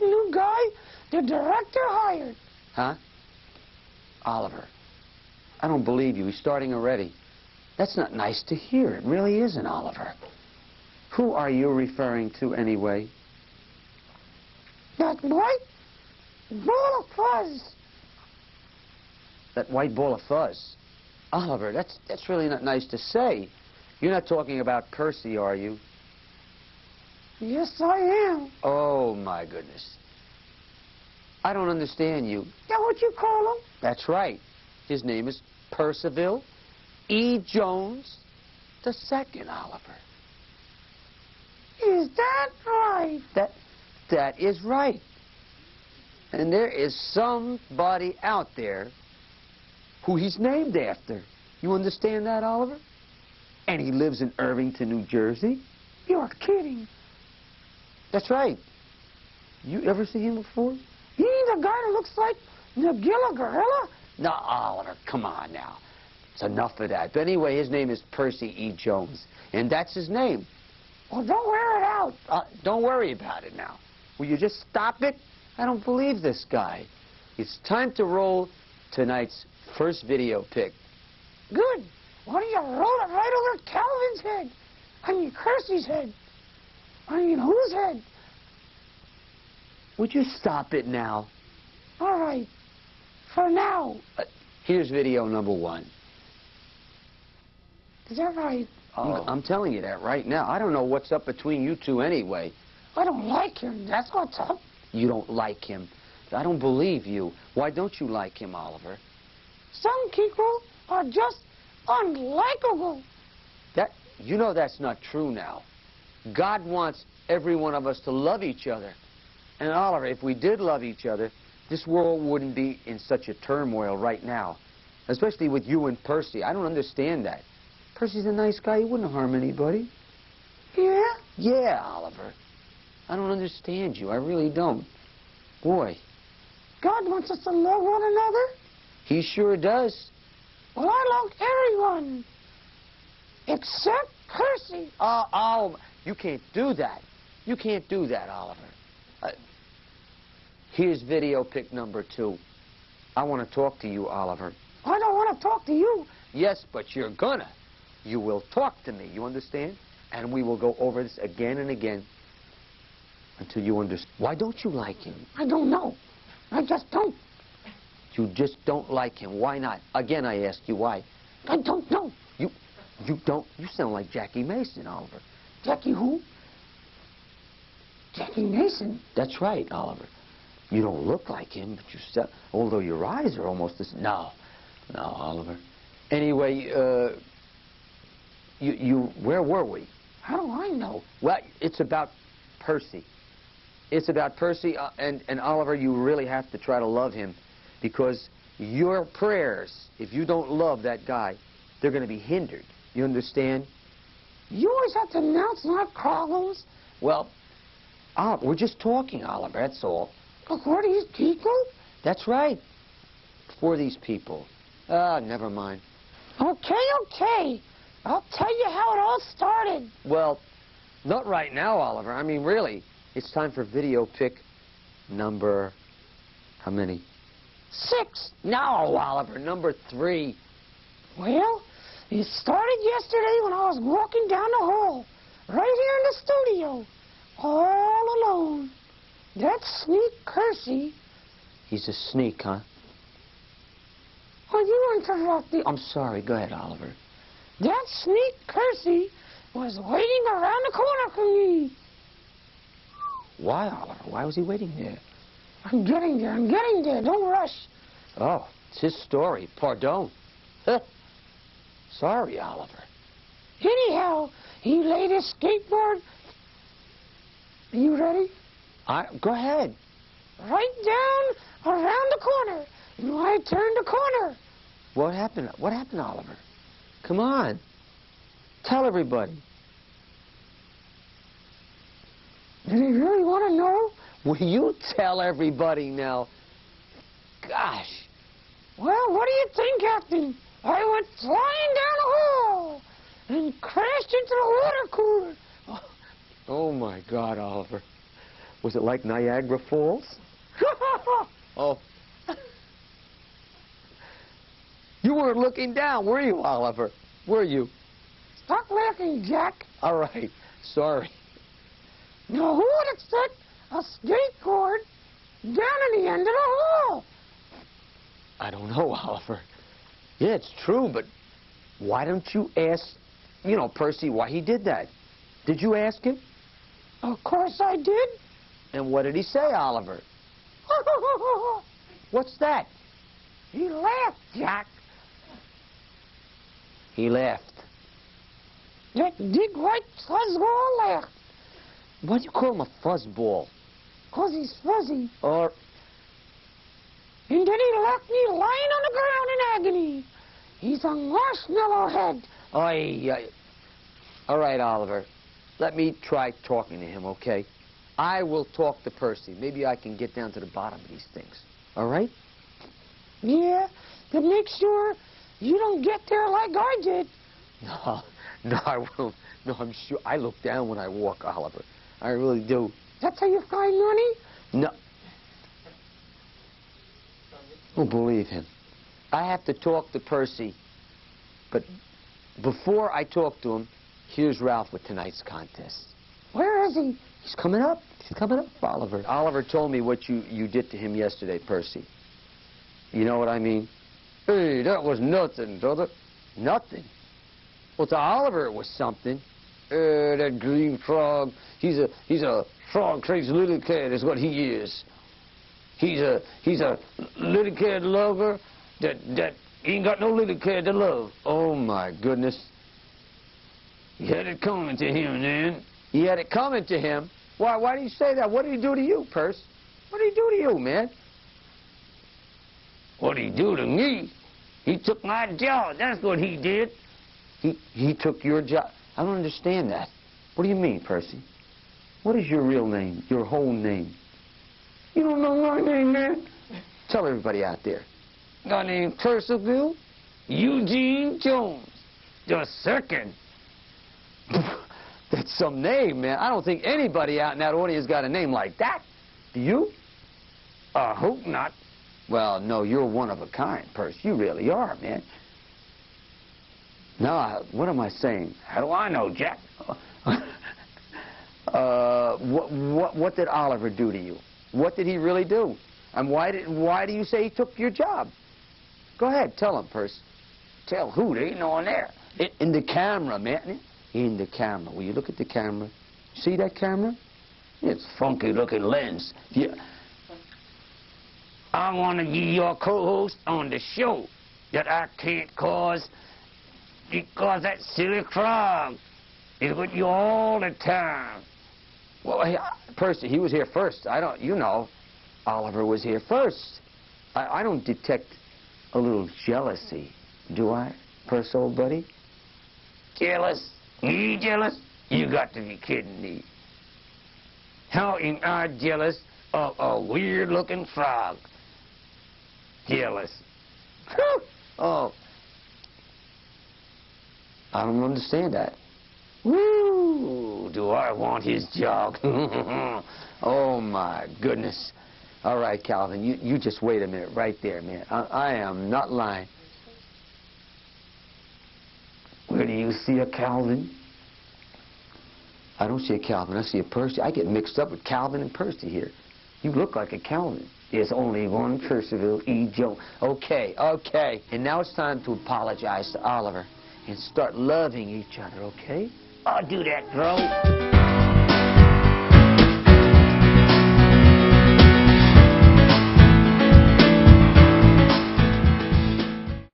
that new guy the director hired. Huh? Oliver, I don't believe you. He's starting already. That's not nice to hear. It really isn't, Oliver. Who are you referring to anyway? That white ball of fuzz. That white ball of fuzz. Oliver, that's really not nice to say. You're not talking about Percy, are you? Yes, I am. Oh, my goodness. I don't understand you. That what you call him? That's right. His name is Percival E. Jones the Second, Oliver. Is that right? That is right. And there is somebody out there who he's named after. You understand that, Oliver? And he lives in Irvington, New Jersey. You're kidding. That's right. You ever see him before? He ain't the guy that looks like Nagila Gorilla? No, Oliver, come on now. It's enough of that. But anyway, his name is Percy E. Jones, and that's his name. Well, don't wear it out. Don't worry about it now. Will you just stop it? I don't believe this guy. It's time to roll tonight's first video pic. Good. Why don't you roll it right over Calvin's head? I mean, Percy's head. I mean, whose head? Would you stop it now? All right. For now. Here's video number 1. Is that right? I'm telling you that right now. I don't know what's up between you two anyway. I don't like him. That's what's up. You don't like him. I don't believe you. Why don't you like him, Oliver? Some people are just unlikable. You know that's not true now. God wants every one of us to love each other. And Oliver, if we did love each other, this world wouldn't be in such a turmoil right now. Especially with you and Percy. I don't understand that. Percy's a nice guy. He wouldn't harm anybody. Yeah? Yeah, Oliver. I don't understand you. I really don't. Boy. God wants us to love one another? He sure does. Well, I love everyone. Except Percy. Oh, you can't do that. You can't do that, Oliver. Here's video pic number 2. I want to talk to you, Oliver. I don't want to talk to you. Yes, but you're gonna. You will talk to me, you understand? And we will go over this again and again until you understand. Why don't you like him? I don't know. I just don't. You just don't like him. Why not? Again, I ask you why. I don't know. You don't? You sound like Jackie Mason, Oliver. Jackie who? Jackie Mason? That's right, Oliver. You don't look like him, but you still, although your eyes are almost the same. No, Oliver. Anyway, where were we? How do I know? Well, it's about Percy. It's about Percy, and Oliver, you really have to try to love him, because your prayers, if you don't love that guy, they're going to be hindered. You understand? You always have to announce my problems. Well, Oliver, we're just talking, Oliver, that's all. Before these people? That's right. For these people. Never mind. Okay. I'll tell you how it all started. Well, not right now, Oliver. I mean, really. It's time for video pic number... How many? 6. No, Oliver, number 3. Well, it started yesterday when I was walking down the hall, right here in the studio, all alone. That sneak Percy... He's a sneak, huh? Oh, you interrupted. I'm sorry. Go ahead, Oliver. That sneak Percy was waiting around the corner for me. Why, Oliver? Why was he waiting there? I'm getting there. Don't rush. Oh, it's his story. Pardon. Huh. Sorry, Oliver. Anyhow, he laid his skateboard. Are you ready? Go ahead. Right down around the corner. And when I turned the corner. What happened? What happened, Oliver? Come on. Tell everybody. Do they really want to know? Will you tell everybody now? Gosh. Well, what do you think, Captain? I went flying down the hall and crashed into the water cooler. Oh, my God, Oliver. Was it like Niagara Falls? Oh. You weren't looking down, were you, Oliver? Were you? Stop laughing, Jack. All right. Sorry. Now, who would have set a skate cord down in the end of the hall? I don't know, Oliver. Yeah, it's true, but why don't you ask, Percy, why he did that? Did you ask him? Of course I did. And what did he say, Oliver? What's that? He laughed, Jack. He laughed. That big white fuzzball laughed. Why do you call him a fuzzball? 'Cause he's fuzzy. Or... And then he left me lying on the ground in agony. He's a marshmallow head. All right, Oliver. Let me try talking to him, okay? I will talk to Percy. Maybe I can get down to the bottom of these things. All right? Yeah, but make sure you don't get there like I did. No, I won't. No, I'm sure. I look down when I walk, Oliver. I really do. That's how you find money? No. Don't believe him. I have to talk to Percy. But before I talk to him, here's Ralph with tonight's contest. Where is he? He's coming up. He's coming up, Oliver. Oliver told me what you did to him yesterday, Percy. You know what I mean? Hey, that was nothing, brother. Nothing? Well, to Oliver it was something. That green frog. He's a frog-crazy little cat is what he is. He's a little cat lover that ain't got no little cat to love. Oh, my goodness. He had it coming to him, then. He had it coming to him? Why do you say that? What did he do to you, Perce? What did he do to you, man? What did he do to me? He took my job. That's what he did. He took your job. I don't understand that. What do you mean, Percy? What is your real name? Your whole name? You don't know my name, man? Tell everybody out there. My name's Percival Eugene Jones, the second. That's some name, man. I don't think anybody out in that audience got a name like that. Do you? I hope not. Well, no, you're one of a kind, Percy. You really are, man. Now, what am I saying? How do I know, Jack? What did Oliver do to you? What did he really do? And why do you say he took your job? Go ahead, tell him, Percy. Tell who? There ain't no one there. In the camera, man. In the camera. Will you look at the camera? See that camera? It's funky-looking lens. Yeah. I want to be your co-host on the show that I can't cause because that silly frog is with you all the time. Well, hey, Percy, he was here first. Oliver was here first. I don't detect a little jealousy, do I, Percy, old buddy? Jealous? Me jealous? You got to be kidding me. How am I jealous of a weird-looking frog? Jealous. Oh. I don't understand that. Woo! Do I want his job? Oh, my goodness. All right, Calvin, you just wait a minute right there, man. I am not lying. Where do you see a Calvin? I don't see a Calvin. I see a Percy. I get mixed up with Calvin and Percy here. You look like a Calvin. There's only one Percival E. Jones. Okay. And now it's time to apologize to Oliver and start loving each other, okay? I'll do that, bro.